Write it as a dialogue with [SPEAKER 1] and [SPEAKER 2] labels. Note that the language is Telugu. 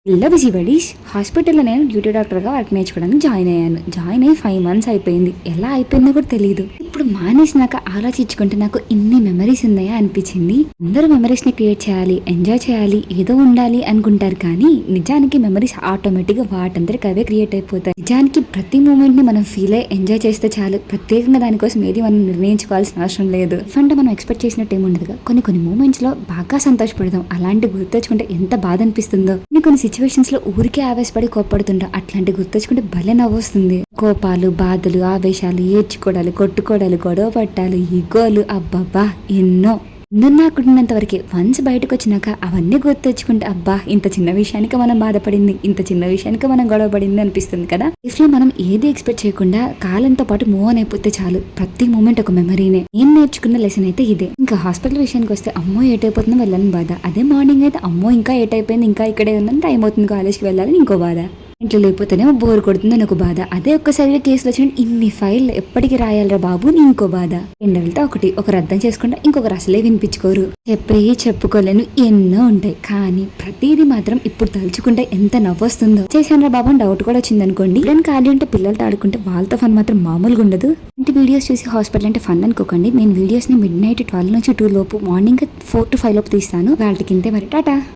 [SPEAKER 1] Hello busy buddies. హాస్పిటల్లో నేను డ్యూటీ డాక్టర్గా వర్క్ నేర్చుకోవడానికి జాయిన్ అయ్యి 5 months అయిపోయింది. ఎలా అయిపోయిందో కూడా తెలియదు. ఇప్పుడు మానేసినాక ఆలోచించుకుంటే నాకు ఇన్ని మెమరీస్ ఉన్నాయా అనిపించింది. అందరూ మెమరీస్ ని క్రియేట్ చేయాలి, ఎంజాయ్ చేయాలి, ఏదో ఉండాలి అనుకుంటారు. కానీ నిజానికి మెమరీస్ ఆటోమేటిక్ గా వాటంతరికి అవే క్రియేట్ అయిపోతాయి. నిజానికి ప్రతి మూమెంట్ ని మనం ఫీల్ అయ్యి ఎంజాయ్ చేస్తే చాలు. ప్రత్యేకంగా దానికోసం ఏది మనం నిర్ణయించుకోవాల్సిన అవసరం లేదు. అంటే మనం ఎక్స్పెక్ట్ చేసినట్టు ఏముండదుగా. కొన్ని మూమెంట్స్ లో బాగా సంతోషపడదాం. అలాంటి గుర్తొచ్చుకుంటే ఎంత బాధ అనిపిస్తుందో. కొన్ని సిచ్యువేషన్స్ లో ఊరికే ఆవేశపడి కోప్పడుతుంటా. అట్లాంటి గుర్తొచ్చుకుంటే భలే నవ్వొస్తుంది. కోపాలు, బాధలు, ఆవేశాలు, ఏడ్చుకోవడాలు, కొట్టుకోవడాలు, గొడవ పట్టాలు, ఈగోలు, అబ్బబ్బా ఎన్నో. నాకున్నంత వరకే. వన్స్ బయటకు వచ్చినాక అవన్నీ గుర్తొచ్చుకుంటే అబ్బా ఇంత చిన్న విషయానికి మనం బాధపడింది, ఇంత చిన్న విషయానికి మనం గొడవ పడింది అనిపిస్తుంది కదా. లైఫ్ లో మనం ఏది ఎక్స్పెక్ట్ చేయకుండా కాలంతో పాటు మూవ్ ఆన్ అయిపోతే చాలు. ప్రతి మూమెంట్ ఒక మెమరీనే. నేను నేర్చుకున్న లెసన్ అయితే ఇదే. ఇంకా హాస్పిటల్ విషయానికి వస్తే అమ్మో ఏటైపోతుందో వెళ్ళాలని బాధ. అదే మార్నింగ్ అయితే అమ్మో ఇంకా ఏటైపోయింది, ఇంకా ఇక్కడే ఉందని, టైం అవుతుంది కాలేజ్కి వెళ్ళాలని ఇంకో బాధ. ఇంట్లో లేకపోతేనేమో బోర్ కొడుతుందని ఒక బాధ. అదే ఒక్కసారిగా కేసులు వచ్చిన ఇన్ని ఫైల్ ఎప్పటికి రాయాలరా బాబు అని ఇంకో బాధ. రెండవలతో ఒకరు అర్థం చేసుకుంటా, ఇంకొకరు అసలే వినిపించుకోరు. చెప్పుకోలేను ఎన్నో ఉంటాయి. కానీ ప్రతిదీ మాత్రం ఇప్పుడు తలుచుకుంటే ఎంత నవ్వొస్తుందో. చేశానరా బాబు అని డౌట్ కూడా వచ్చింది అనుకోండి. నేను ఖాళీ ఉంటే పిల్లలతో ఆడుకుంటే వాళ్ళతో ఫన్ మాత్రం మామూలుగా ఉండదు. ఇంటి వీడియోస్ చూసి హాస్పిటల్ అంటే ఫన్ అనుకోకండి. నేను వీడియోస్ ని midnight 12 నుంచి 2 లోపు, మార్నింగ్ 4 to 5 లోపు తీస్తాను. వాళ్ళకి ఇంతే మరి. టాటా.